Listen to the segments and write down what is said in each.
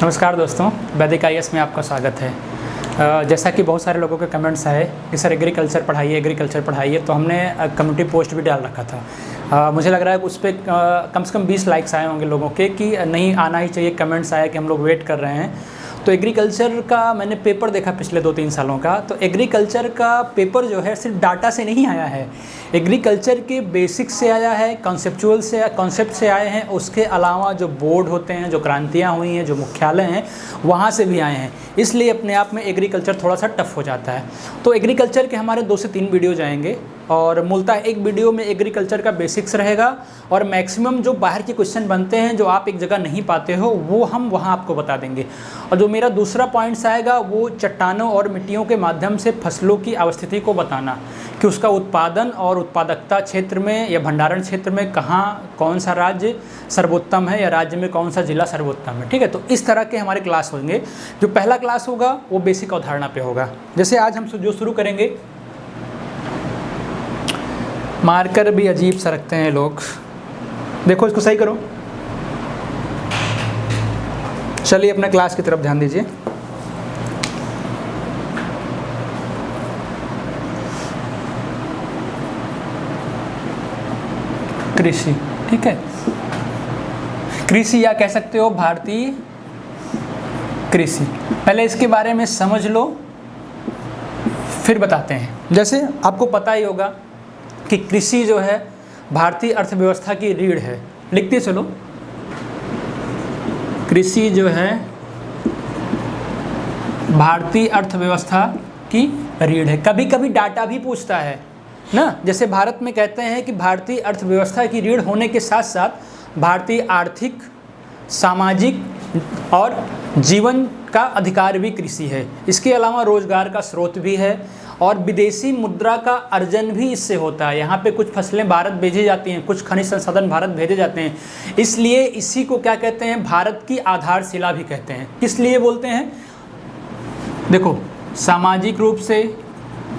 नमस्कार दोस्तों, वैदिक IAS में आपका स्वागत है। जैसा कि बहुत सारे लोगों के कमेंट्स आए कि सर एग्रीकल्चर पढ़ाइए, तो हमने कम्युनिटी पोस्ट भी डाल रखा था। मुझे लग रहा है कि उस पर कम से कम 20 लाइक्स आए होंगे लोगों के कि नहीं आना ही चाहिए। कमेंट्स आए कि हम लोग वेट कर रहे हैं। तो एग्रीकल्चर का मैंने पेपर देखा पिछले 2-3 सालों का, तो एग्रीकल्चर का पेपर जो है सिर्फ डाटा से नहीं आया है, एग्रीकल्चर के बेसिक्स से आया है, कॉन्सेप्ट से आए हैं। उसके अलावा जो बोर्ड होते हैं, जो क्रांतियाँ हुई हैं, जो मुख्यालय हैं, वहाँ से भी आए हैं। इसलिए अपने आप में एग्रीकल्चर थोड़ा सा टफ हो जाता है। तो एग्रीकल्चर के हमारे 2 से 3 वीडियो जाएंगे और मूलतः एक वीडियो में एग्रीकल्चर का बेसिक्स रहेगा और मैक्सिमम जो बाहर के क्वेश्चन बनते हैं जो आप एक जगह नहीं पाते हो वो हम वहाँ आपको बता देंगे। और जो मेरा दूसरा पॉइंट्स आएगा वो चट्टानों और मिट्टियों के माध्यम से फसलों की अवस्थिति को बताना कि उसका उत्पादन और उत्पादकता क्षेत्र में या भंडारण क्षेत्र में कहाँ कौन सा राज्य सर्वोत्तम है या राज्य में कौन सा जिला सर्वोत्तम है। ठीक है, तो इस तरह के हमारे क्लास होंगे। जो पहला क्लास होगा वो बेसिक अवधारणा पे होगा। जैसे आज हम जो शुरू करेंगे, मार्कर भी अजीब सा रखते हैं लोग, देखो इसको सही करो। चलिए अपने क्लास की तरफ ध्यान दीजिए। कृषि, ठीक है, कृषि या कह सकते हो भारतीय कृषि। पहले इसके बारे में समझ लो फिर बताते हैं। जैसे आपको पता ही होगा कि कृषि जो है भारतीय अर्थव्यवस्था की रीढ़ है। लिखते चलो, कृषि जो है भारतीय अर्थव्यवस्था की रीढ़ है। कभी कभी डाटा भी पूछता है ना, जैसे भारत में कहते हैं कि भारतीय अर्थव्यवस्था की रीढ़ होने के साथ साथ भारतीय आर्थिक, सामाजिक और जीवन का अधिकार भी कृषि है। इसके अलावा रोजगार का स्रोत भी है और विदेशी मुद्रा का अर्जन भी इससे होता है। यहाँ पे कुछ फसलें भारत भेजी जाती हैं, कुछ खनिज संसाधन भारत भेजे जाते हैं, इसलिए इसी को क्या कहते हैं, भारत की आधारशिला भी कहते हैं। किस लिए बोलते हैं, देखो सामाजिक रूप से,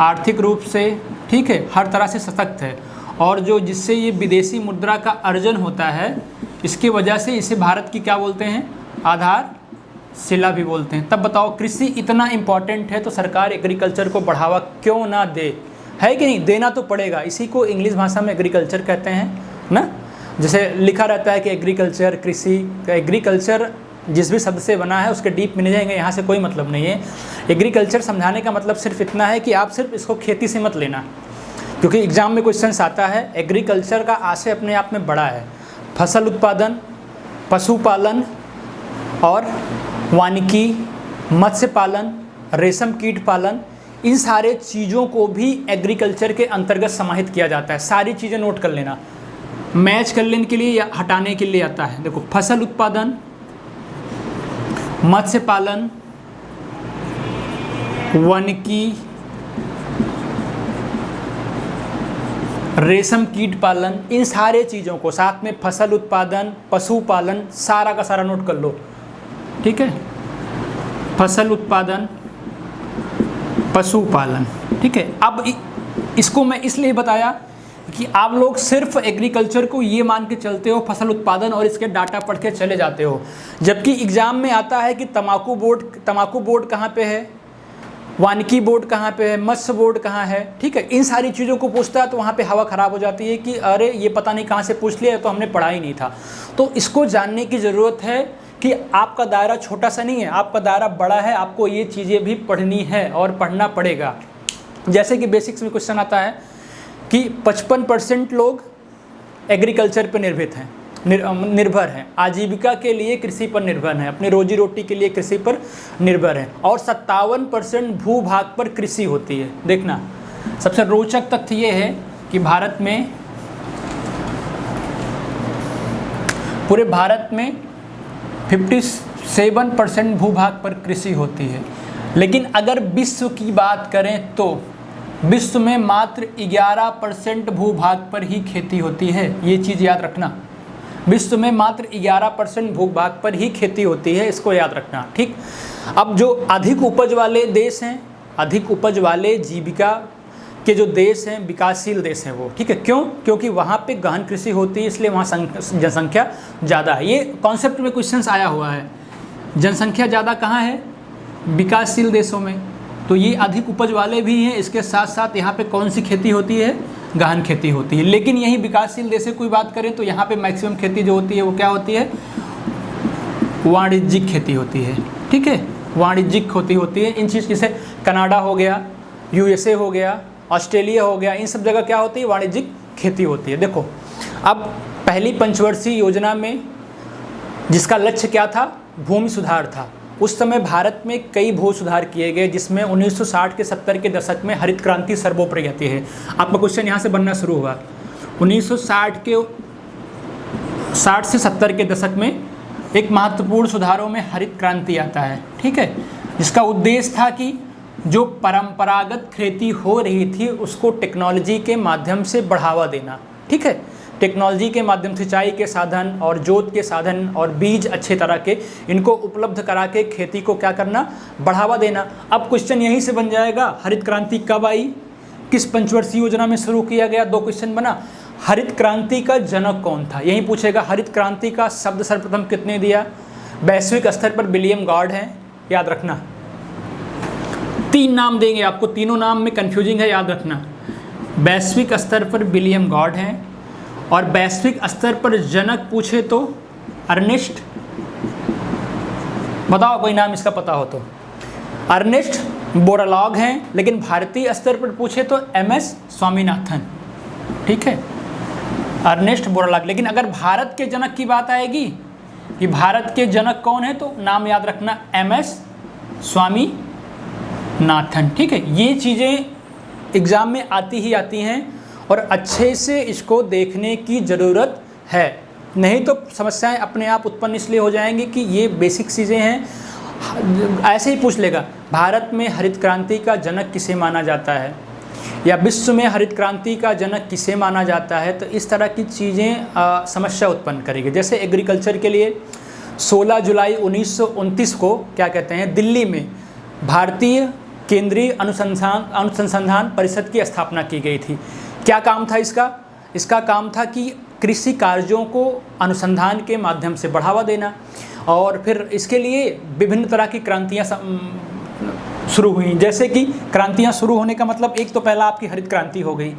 आर्थिक रूप से, ठीक है, हर तरह से सशक्त है और जो जिससे ये विदेशी मुद्रा का अर्जन होता है, इसकी वजह से इसे भारत की क्या बोलते हैं, आधारशिला भी बोलते हैं। तब बताओ कृषि इतना इम्पॉर्टेंट है तो सरकार एग्रीकल्चर को बढ़ावा क्यों ना दे, है कि नहीं, देना तो पड़ेगा। इसी को इंग्लिश भाषा में एग्रीकल्चर कहते हैं ना। जैसे लिखा रहता है कि एग्रीकल्चर, कृषि, एग्रीकल्चर जिस भी शब्द से बना है उसके डीप में नहीं जाएंगे, यहाँ से कोई मतलब नहीं है। एग्रीकल्चर समझाने का मतलब सिर्फ इतना है कि आप सिर्फ इसको खेती से मत लेना, क्योंकि एग्जाम में क्वेश्चन आता है। एग्रीकल्चर का आशय अपने आप में बड़ा है। फसल उत्पादन, पशुपालन और वानिकी, मत्स्य पालन, रेशम कीट पालन, इन सारे चीज़ों को भी एग्रीकल्चर के अंतर्गत समाहित किया जाता है। सारी चीज़ें नोट कर लेना, मैच करने के लिए या हटाने के लिए आता है। देखो फसल उत्पादन, मत्स्य पालन, वानिकी, रेशम कीट पालन, इन सारे चीज़ों को साथ में फसल उत्पादन, पशुपालन, सारा का सारा नोट कर लो। ठीक है, फसल उत्पादन, पशुपालन, ठीक है। अब इसको मैं इसलिए बताया कि आप लोग सिर्फ एग्रीकल्चर को ये मान के चलते हो, फसल उत्पादन और इसके डाटा पढ़ के चले जाते हो, जबकि एग्जाम में आता है कि तंबाकू बोर्ड कहाँ पे है, वानिकी बोर्ड कहाँ पे है, मत्स्य बोर्ड कहाँ है। ठीक है, इन सारी चीज़ों को पूछता है तो वहाँ पे हवा ख़राब हो जाती है कि अरे ये पता नहीं कहाँ से पूछ लिया, तो हमने पढ़ा ही नहीं था। तो इसको जानने की ज़रूरत है कि आपका दायरा छोटा सा नहीं है, आपका दायरा बड़ा है, आपको ये चीज़ें भी पढ़नी है और पढ़ना पड़ेगा। जैसे कि बेसिक्स में क्वेश्चन आता है कि 55% लोग एग्रीकल्चर पर निर्भर हैं, आजीविका के लिए कृषि पर निर्भर हैं, अपनी रोजी रोटी के लिए कृषि पर निर्भर हैं और 57% भूभाग पर कृषि होती है। देखना, सबसे रोचक तथ्य ये है कि पूरे भारत में 57% भूभाग पर कृषि होती है, लेकिन अगर विश्व की बात करें तो विश्व में मात्र 11% भूभाग पर ही खेती होती है। ये चीज़ याद रखना, विश्व में मात्र 11% भूभाग पर ही खेती होती है, इसको याद रखना। ठीक, अब जो अधिक उपज वाले देश हैं, अधिक उपज वाले जीविका के जो देश हैं, विकासशील देश हैं वो, ठीक है, क्यों? क्योंकि वहाँ पे गहन कृषि होती है, इसलिए वहाँ जनसंख्या ज़्यादा है। ये कॉन्सेप्ट में क्वेश्चंस आया हुआ है जनसंख्या ज़्यादा कहाँ है? विकासशील देशों में। तो ये अधिक उपज वाले भी हैं। इसके साथ साथ यहाँ पे कौन सी खेती होती है? गहन खेती होती है। लेकिन यही विकासशील देश की कोई बात करें तो यहाँ पे मैक्सिमम खेती जो होती है वो क्या होती है? वाणिज्यिक खेती होती है। ठीक है, वाणिज्यिक खेती होती है। इन चीज़ जैसे कनाडा हो गया, USA हो गया, ऑस्ट्रेलिया हो गया, इन सब जगह क्या होती है? वाणिज्यिक खेती होती है। देखो, अब पहली पंचवर्षीय योजना में जिसका लक्ष्य क्या था? भूमि सुधार था। उस समय भारत में कई भू सुधार किए गए, जिसमें 1960 के 70 के दशक में हरित क्रांति सर्वोपरि आती है। आपका क्वेश्चन यहाँ से बनना शुरू हुआ। 1960 से 70 के दशक में एक महत्वपूर्ण सुधारों में हरित क्रांति आता है। ठीक है, जिसका उद्देश्य था कि जो परंपरागत खेती हो रही थी उसको टेक्नोलॉजी के माध्यम से बढ़ावा देना। ठीक है, टेक्नोलॉजी के माध्यम से सिंचाई के साधन और जोत के साधन और बीज अच्छे तरह के इनको उपलब्ध करा के खेती को क्या करना? बढ़ावा देना। अब क्वेश्चन यहीं से बन जाएगा, हरित क्रांति कब आई, किस पंचवर्षीय योजना में शुरू किया गया? दो क्वेश्चन बना। हरित क्रांति का जनक कौन था? यही पूछेगा। हरित क्रांति का शब्द सर्वप्रथम कितने दिया? वैश्विक स्तर पर विलियम गॉड हैं, याद रखना। 3 नाम देंगे आपको, तीनों नाम में कंफ्यूजिंग है, याद रखना। वैश्विक स्तर पर विलियम गॉड हैं, और वैश्विक स्तर पर जनक पूछे तो अर्नेस्ट, बताओ कोई नाम इसका पता हो तो। अर्नेस्ट बोरलॉग हैं, लेकिन भारतीय स्तर पर पूछे तो MS स्वामीनाथन। ठीक है, अर्नेस्ट बोरलॉग। लेकिन अगर भारत के जनक की बात आएगी कि भारत के जनक कौन है, तो नाम याद रखना MS स्वामीनाथन। ठीक है, ये चीज़ें एग्ज़ाम में आती ही आती हैं और अच्छे से इसको देखने की ज़रूरत है, नहीं तो समस्याएं अपने आप उत्पन्न इसलिए हो जाएंगी कि ये बेसिक चीज़ें हैं। ऐसे ही पूछ लेगा, भारत में हरित क्रांति का जनक किसे माना जाता है, या विश्व में हरित क्रांति का जनक किसे माना जाता है, तो इस तरह की चीज़ें समस्या उत्पन्न करेगी। जैसे एग्रीकल्चर के लिए 16 जुलाई 1929 को क्या कहते हैं, दिल्ली में भारतीय केंद्रीय अनुसंधान परिषद की स्थापना की गई थी। क्या काम था इसका? इसका काम था कि कृषि कार्यों को अनुसंधान के माध्यम से बढ़ावा देना, और फिर इसके लिए विभिन्न तरह की क्रांतियाँ शुरू हुई। जैसे कि क्रांतियाँ शुरू होने का मतलब, एक तो पहला आपकी हरित क्रांति हो गई।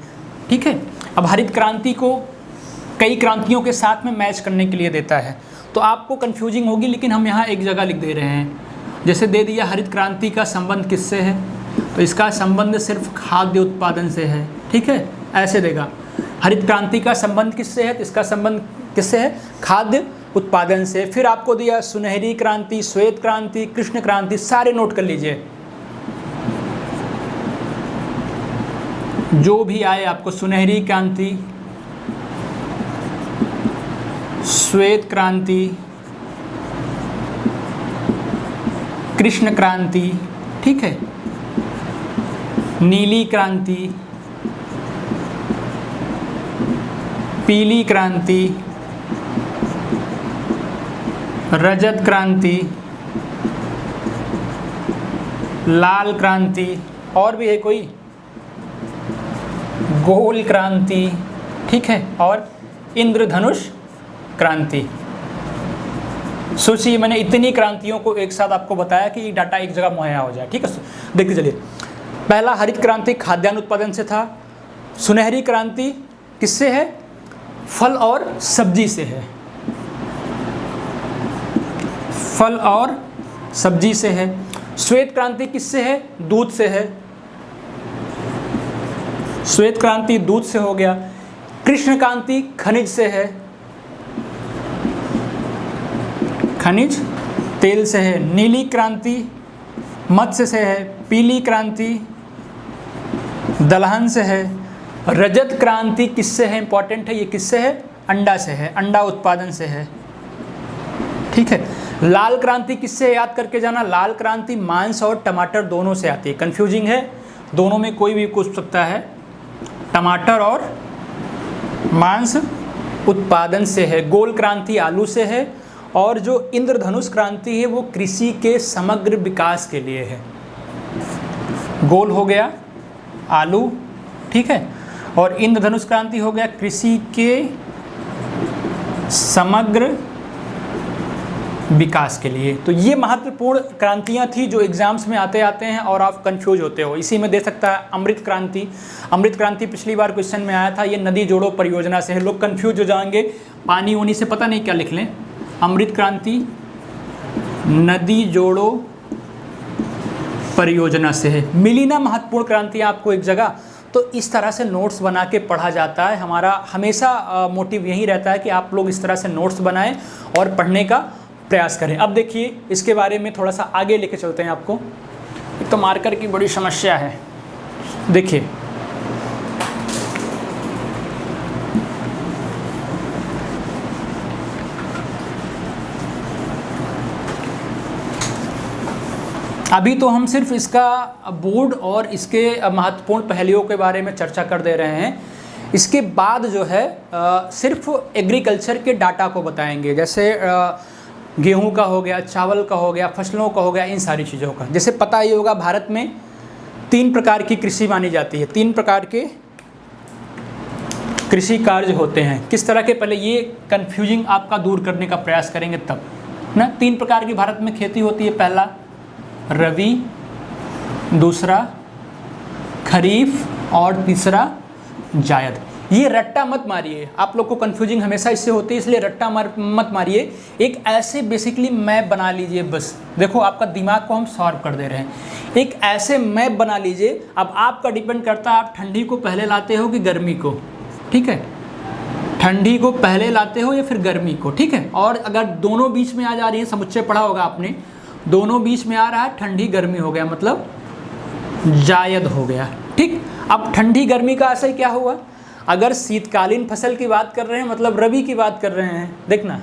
ठीक है, अब हरित क्रांति को कई क्रांतियों के साथ में मैच करने के लिए देता है, तो आपको कन्फ्यूजिंग होगी, लेकिन हम यहाँ एक जगह लिख दे रहे हैं। जैसे दे दिया हरित क्रांति का संबंध किससे है, तो इसका संबंध सिर्फ खाद्य उत्पादन से है। ठीक है, ऐसे देगा। हरित क्रांति का संबंध किससे है, तो इसका संबंध किससे है? खाद्य उत्पादन से। फिर आपको दिया सुनहरी क्रांति, श्वेत क्रांति, कृष्ण क्रांति, सारे नोट कर लीजिए। जो भी आए आपको, सुनहरी क्रांति, श्वेत क्रांति, कृष्ण क्रांति, ठीक है, नीली क्रांति, पीली क्रांति, रजत क्रांति, लाल क्रांति, और भी है कोई, गोल क्रांति, ठीक है, और इंद्रधनुष क्रांति। सोचिए, मैंने इतनी क्रांतियों को एक साथ आपको बताया कि डाटा एक जगह मुहैया हो जाए। ठीक है, देखते चलिए। पहला हरित क्रांति खाद्यान्न उत्पादन से था। सुनहरी क्रांति किससे है? फल और सब्जी से है। फल और सब्जी से है। श्वेत क्रांति किससे है? दूध से है। श्वेत क्रांति दूध से हो गया। कृष्ण क्रांति खनिज से है, खनिज तेल से है। नीली क्रांति मत्स्य से है। पीली क्रांति दलहन से है। रजत क्रांति किससे है? इंपॉर्टेंट है, ये किससे है? अंडा से है, अंडा उत्पादन से है। ठीक है। लाल क्रांति किससे है? याद करके जाना। लाल क्रांति मांस और टमाटर दोनों से आती है। कंफ्यूजिंग है, दोनों में कोई भी पूछ सकता है। टमाटर और मांस उत्पादन से है। गोल क्रांति आलू से है। और जो इंद्रधनुष क्रांति है वो कृषि के समग्र विकास के लिए है। गोल हो गया आलू, ठीक है, और इंद्रधनुष क्रांति हो गया कृषि के समग्र विकास के लिए। तो ये महत्वपूर्ण क्रांतियाँ थी जो एग्जाम्स में आते हैं और आप कंफ्यूज होते हो। इसी में दे सकता है अमृत क्रांति। अमृत क्रांति पिछली बार क्वेश्चन में आया था, ये नदी जोड़ो परियोजना से है। लोग कंफ्यूज हो जाएंगे, पानी होने से पता नहीं क्या लिख लें। अमृत क्रांति नदी जोड़ो परियोजना से है। मिली ना महत्वपूर्ण क्रांतियाँ आपको एक जगह। तो इस तरह से नोट्स बना के पढ़ा जाता है। हमारा हमेशा मोटिव यही रहता है कि आप लोग इस तरह से नोट्स बनाएं और पढ़ने का प्रयास करें। अब देखिए इसके बारे में थोड़ा सा आगे लेके चलते हैं आपको। एक तो मार्कर की बड़ी समस्या है। देखिए अभी तो हम सिर्फ इसका बोर्ड और इसके महत्वपूर्ण पहलुओं के बारे में चर्चा कर दे रहे हैं। इसके बाद जो है सिर्फ एग्रीकल्चर के डाटा को बताएंगे, जैसे गेहूं का हो गया, चावल का हो गया, फसलों का हो गया, इन सारी चीज़ों का। जैसे पता ही होगा भारत में 3 प्रकार की कृषि मानी जाती है। 3 प्रकार के कृषि कार्य होते हैं। किस तरह के, पहले ये कन्फ्यूजिंग आपका दूर करने का प्रयास करेंगे तब ना। 3 प्रकार की भारत में खेती होती है। पहला रबी, दूसरा खरीफ और तीसरा जायद। ये रट्टा मत मारिए, आप लोग को कन्फ्यूजिंग हमेशा इससे होती है, इसलिए रट्टा मत मारिए। एक ऐसे बेसिकली मैप बना लीजिए बस। देखो आपका दिमाग को हम सॉल्व कर दे रहे हैं। एक ऐसे मैप बना लीजिए। अब आपका डिपेंड करता है आप ठंडी को पहले लाते हो कि गर्मी को, ठीक है। ठंडी को पहले लाते हो या फिर गर्मी को, ठीक है। और अगर दोनों बीच में आ जा रही है, समुच्चय पढ़ा होगा आपने, दोनों बीच में आ रहा है, ठंडी गर्मी हो गया, मतलब जायद हो गया, ठीक। अब ठंडी गर्मी का असर क्या हुआ? अगर शीतकालीन फसल की बात कर रहे हैं मतलब रबी की बात कर रहे हैं। देखना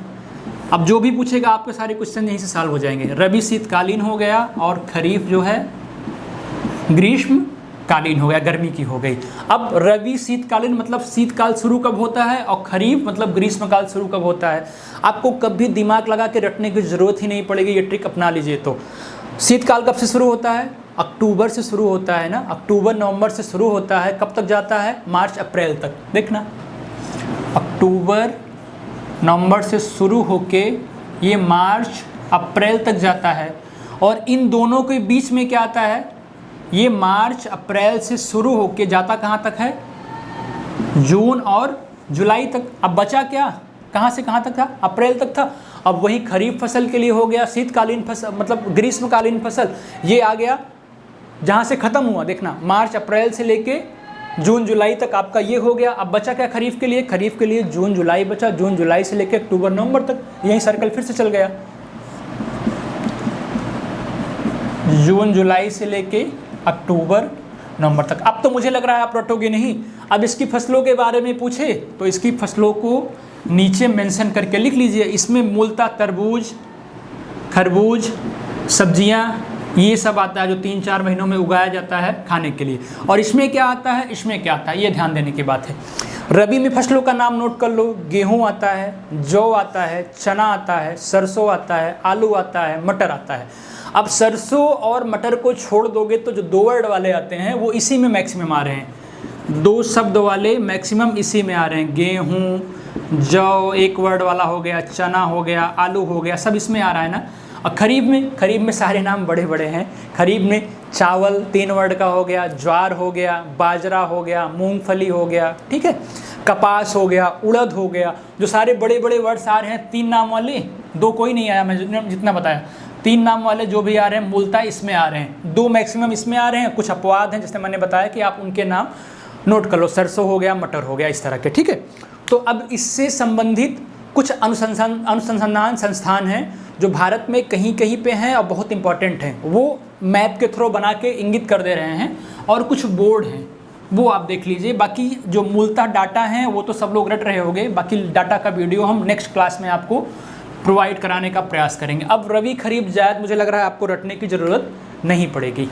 अब जो भी पूछेगा आपके सारे क्वेश्चन यहीं से सॉल्व हो जाएंगे। रबी शीतकालीन हो गया और खरीफ जो है ग्रीष्मकालीन हो गया, गर्मी की हो गई। अब रबी शीतकालीन मतलब शीतकाल शुरू कब होता है और खरीफ मतलब ग्रीष्मकाल शुरू कब होता है। आपको कभी दिमाग लगा के रटने की ज़रूरत ही नहीं पड़ेगी, ये ट्रिक अपना लीजिए। तो शीतकाल कब से शुरू होता है? अक्टूबर से शुरू होता है ना, अक्टूबर नवंबर से शुरू होता है। कब तक जाता है? मार्च अप्रैल तक। देखना अक्टूबर नवंबर से शुरू होके ये मार्च अप्रैल तक जाता है। और इन दोनों के बीच में क्या आता है? ये मार्च अप्रैल से शुरू होके जाता कहाँ तक है? जून और जुलाई तक। अब बचा क्या? कहाँ से कहाँ तक था? अप्रैल तक था। अब वही खरीफ फसल के लिए हो गया शीतकालीन फसल मतलब ग्रीष्मकालीन फसल, ये आ गया जहाँ से ख़त्म हुआ। देखना मार्च अप्रैल से लेके जून जुलाई तक आपका ये हो गया। अब बचा क्या खरीफ के लिए? खरीफ के लिए जून जुलाई बचा, जून जुलाई से लेके अक्टूबर नवंबर तक। यही सर्कल फिर से चल गया, जून जुलाई से लेके अक्टूबर नवंबर तक। अब तो मुझे लग रहा है आप रटोगे नहीं। अब इसकी फसलों के बारे में पूछे तो इसकी फसलों को नीचे मेंशन करके लिख लीजिए। इसमें मूलतः तरबूज, खरबूज, सब्जियां ये सब आता है जो 3-4 महीनों में उगाया जाता है खाने के लिए। और इसमें क्या आता है, इसमें क्या आता है, ये ध्यान देने की बात है। रबी में फसलों का नाम नोट कर लो। गेहूं आता है, जौ आता है, चना आता है, सरसों आता है, आलू आता है, मटर आता है। अब सरसों और मटर को छोड़ दोगे तो जो 2 वर्ड वाले आते हैं वो इसी में मैक्सिमम आ रहे हैं। 2 शब्द वाले मैक्सिमम इसी में आ रहे हैं। गेहूँ, जौ 1 वर्ड वाला हो गया, चना हो गया, आलू हो गया, सब इसमें आ रहा है ना। और खरीफ में सारे नाम बड़े बड़े हैं। खरीफ में चावल 3 वर्ड का हो गया, ज्वार हो गया, बाजरा हो गया, मूंगफली हो गया, ठीक है, कपास हो गया, उड़द हो गया। जो सारे बड़े बड़े वर्ड्स आ रहे हैं 3 नाम वाले, 2 कोई नहीं आया, मैं जितना बताया 3 नाम वाले जो भी आ रहे हैं मूलतः इसमें आ रहे हैं। 2 मैक्सिमम इसमें आ रहे हैं, कुछ अपवाद हैं जैसे मैंने बताया कि आप उनके नाम नोट कर लो। सरसों हो गया, मटर हो गया, इस तरह के, ठीक है। तो अब इससे संबंधित कुछ अनुसंधान संस्थान हैं जो भारत में कहीं कहीं पे हैं और बहुत इंपॉर्टेंट हैं। वो मैप के थ्रू बना के इंगित कर दे रहे हैं। और कुछ बोर्ड हैं वो आप देख लीजिए। बाकी जो मूलतः डाटा हैं वो तो सब लोग रट रहे होंगे। बाकी डाटा का वीडियो हम नेक्स्ट क्लास में आपको प्रोवाइड कराने का प्रयास करेंगे। अब रबी खरीफ जायद मुझे लग रहा है आपको रटने की ज़रूरत नहीं पड़ेगी।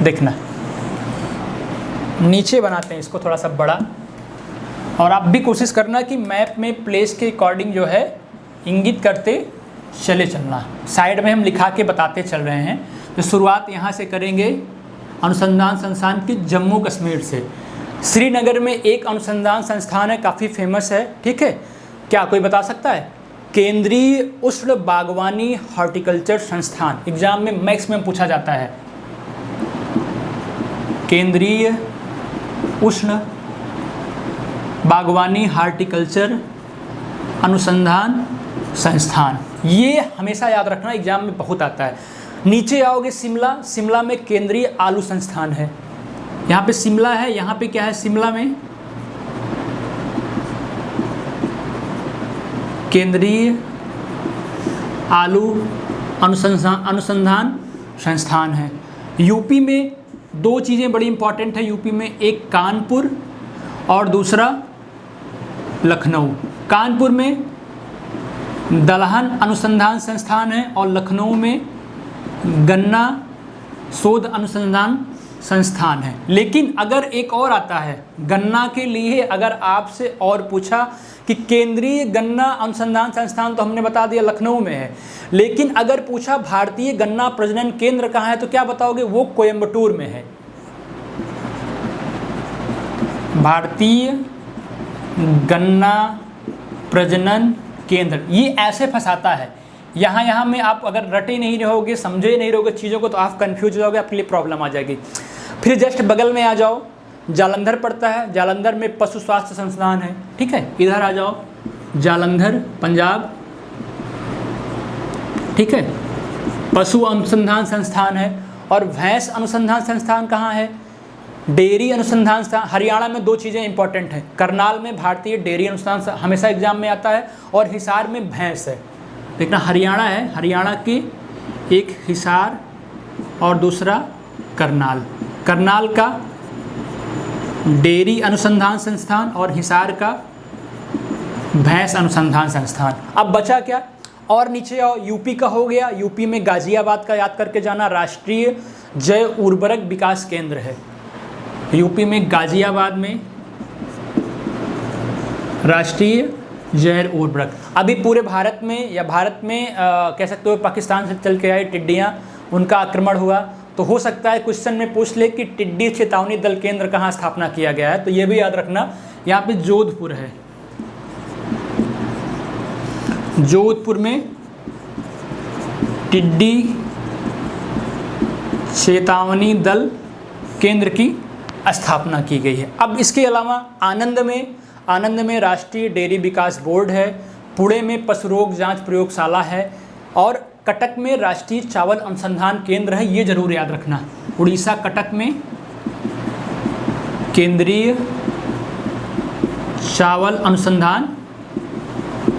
देखना नीचे बनाते हैं इसको थोड़ा सा बड़ा, और आप भी कोशिश करना कि मैप में प्लेस के अकॉर्डिंग जो है इंगित करते चले चलना। साइड में हम लिखा के बताते चल रहे हैं। तो शुरुआत यहाँ से करेंगे अनुसंधान संस्थान की जम्मू कश्मीर से। श्रीनगर में एक अनुसंधान संस्थान है, काफ़ी फेमस है, ठीक है। क्या कोई बता सकता है? केंद्रीय उष्ण बागवानी हॉर्टिकल्चर संस्थान, एग्जाम में मैक्सिमम पूछा जाता है। केंद्रीय उष्ण बागवानी हॉर्टिकल्चर अनुसंधान संस्थान, ये हमेशा याद रखना, एग्जाम में बहुत आता है। नीचे आओगे शिमला, शिमला में केंद्रीय आलू संस्थान है। यहाँ पे शिमला है, यहाँ पे क्या है शिमला में केंद्रीय आलू अनुसंधान संस्थान है। यूपी में दो चीज़ें बड़ी इंपॉर्टेंट है यूपी में, एक कानपुर और दूसरा लखनऊ। कानपुर में दलहन अनुसंधान संस्थान है और लखनऊ में गन्ना शोध अनुसंधान संस्थान है। लेकिन अगर एक और आता है गन्ना के लिए, अगर आपसे और पूछा कि केंद्रीय गन्ना अनुसंधान संस्थान, तो हमने बता दिया लखनऊ में है, लेकिन अगर पूछा भारतीय गन्ना प्रजनन केंद्र कहाँ है तो क्या बताओगे, वो कोयम्बटूर में है। भारतीय गन्ना प्रजनन केंद्र, ये ऐसे फंसाता है, यहाँ में आप अगर रटे नहीं रहोगे, समझे नहीं रहोगे चीज़ों को, तो आप कंफ्यूज हो जाओगे, आपके लिए प्रॉब्लम आ जाएगी। फिर जस्ट बगल में आ जाओ, जालंधर पड़ता है, जालंधर में पशु स्वास्थ्य संस्थान है, ठीक है। इधर आ जाओ, जालंधर पंजाब, ठीक है, पशु अनुसंधान संस्थान है। और भैंस अनुसंधान संस्थान कहाँ है, डेयरी अनुसंधान संस्थान। हरियाणा में दो चीज़ें इंपॉर्टेंट हैं, करनाल में भारतीय डेयरी अनुसंधान हमेशा एग्जाम में आता है, और हिसार में भैंस है। देखना हरियाणा है, हरियाणा की एक हिसार और दूसरा करनाल, करनाल का डेयरी अनुसंधान संस्थान और हिसार का भैंस अनुसंधान संस्थान। अब बचा क्या, और नीचे आओ, यूपी का हो गया, यूपी में गाजियाबाद का याद करके जाना, राष्ट्रीय जैव उर्वरक विकास केंद्र है। यूपी में गाजियाबाद में राष्ट्रीय जैव उर्वरक। अभी पूरे भारत में या भारत में कह सकते हो पाकिस्तान से चल के आए टिड्डियाँ, उनका आक्रमण हुआ, तो हो सकता है क्वेश्चन में पूछ ले कि टिड्डी चेतावनी दल केंद्र कहाँ स्थापना किया गया है, तो ये भी याद रखना। यहाँ पे जोधपुर है, जोधपुर में टिड्डी चेतावनी दल केंद्र की स्थापना की गई है। अब इसके अलावा आनंद में राष्ट्रीय डेयरी विकास बोर्ड है, पुणे में पशु रोग जांच प्रयोगशाला है, और कटक में राष्ट्रीय चावल अनुसंधान केंद्र है, ये जरूर याद रखना। उड़ीसा कटक में केंद्रीय चावल अनुसंधान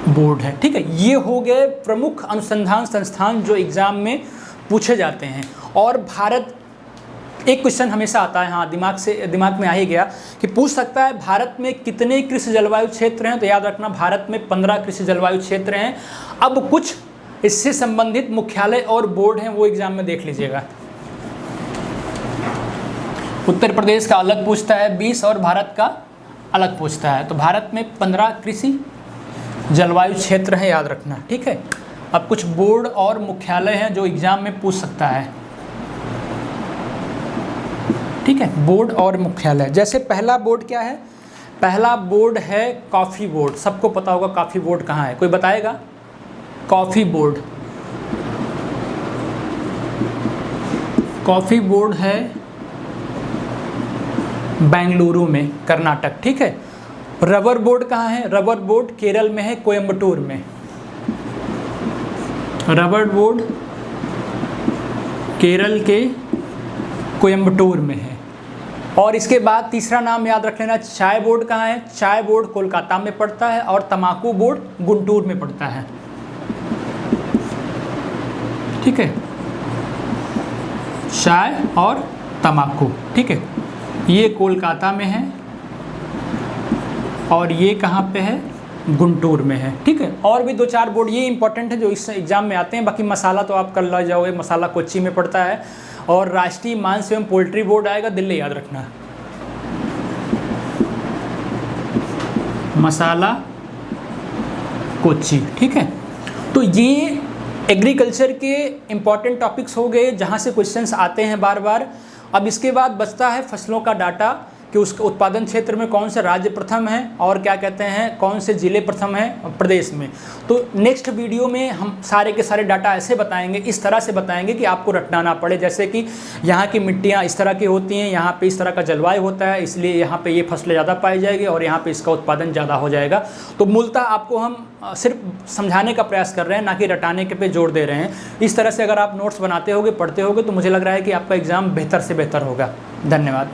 बोर्ड है, ठीक है। ये हो गए प्रमुख अनुसंधान संस्थान जो एग्जाम में पूछे जाते हैं। और भारत, एक क्वेश्चन हमेशा आता है, हाँ दिमाग में आ ही गया कि पूछ सकता है भारत में कितने कृषि जलवायु क्षेत्र हैं, तो याद रखना भारत में 15 कृषि जलवायु क्षेत्र हैं। अब कुछ इससे संबंधित मुख्यालय और बोर्ड हैं, वो एग्जाम में देख लीजिएगा। उत्तर प्रदेश का अलग पूछता है 20 और भारत का अलग पूछता है। तो भारत में 15 कृषि जलवायु क्षेत्र है, याद रखना, ठीक है। अब कुछ बोर्ड और मुख्यालय हैं जो एग्जाम में पूछ सकता है, ठीक है। बोर्ड और मुख्यालय, जैसे पहला बोर्ड क्या है, पहला बोर्ड है कॉफ़ी बोर्ड। सबको पता होगा कॉफ़ी बोर्ड कहाँ है, कोई बताएगा? कॉफ़ी बोर्ड, कॉफ़ी बोर्ड है बेंगलुरु में, कर्नाटक, ठीक है। रबर बोर्ड कहाँ है, रबर बोर्ड केरल में है, कोयम्बटूर में। रबर बोर्ड केरल के कोयम्बटूर में है। और इसके बाद तीसरा नाम याद रख लेना, चाय बोर्ड कहाँ है, चाय बोर्ड कोलकाता में पड़ता है, और तंबाकू बोर्ड गुंटूर में पड़ता है, ठीक है। चाय और तंबाकू, ठीक है, ये कोलकाता में है और ये कहाँ पे है, गुंटूर में है, ठीक है। और भी 2-4 बोर्ड ये इंपॉर्टेंट है जो इस एग्जाम में आते हैं। बाकी मसाला तो आप कर ला जाओगे, मसाला कोच्चि में पड़ता है। और राष्ट्रीय मांस एवं पोल्ट्री बोर्ड आएगा दिल्ली, याद रखना, मसाला कोच्चि, ठीक है। तो ये एग्रीकल्चर के इम्पॉर्टेंट टॉपिक्स हो गए जहाँ से क्वेश्चंस आते हैं बार बार। अब इसके बाद बचता है फसलों का डाटा कि उसके उत्पादन क्षेत्र में कौन से राज्य प्रथम है और क्या कहते हैं कौन से ज़िले प्रथम हैं प्रदेश में। तो नेक्स्ट वीडियो में हम सारे के सारे डाटा ऐसे बताएंगे, इस तरह से बताएंगे कि आपको रटना ना पड़े। जैसे कि यहाँ की मिट्टियाँ इस तरह की होती हैं, यहाँ पे इस तरह का जलवायु होता है, इसलिए यहाँ पे ये फसलें ज़्यादा पाई जाएगी और यहाँ पे इसका उत्पादन ज़्यादा हो जाएगा। तो मूलतः आपको हम सिर्फ समझाने का प्रयास कर रहे हैं, ना कि रटाने के पे जोर दे रहे हैं। इस तरह से अगर आप नोट्स बनाते होगे, पढ़ते होगे, तो मुझे लग रहा है कि आपका एग्ज़ाम बेहतर से बेहतर होगा। धन्यवाद।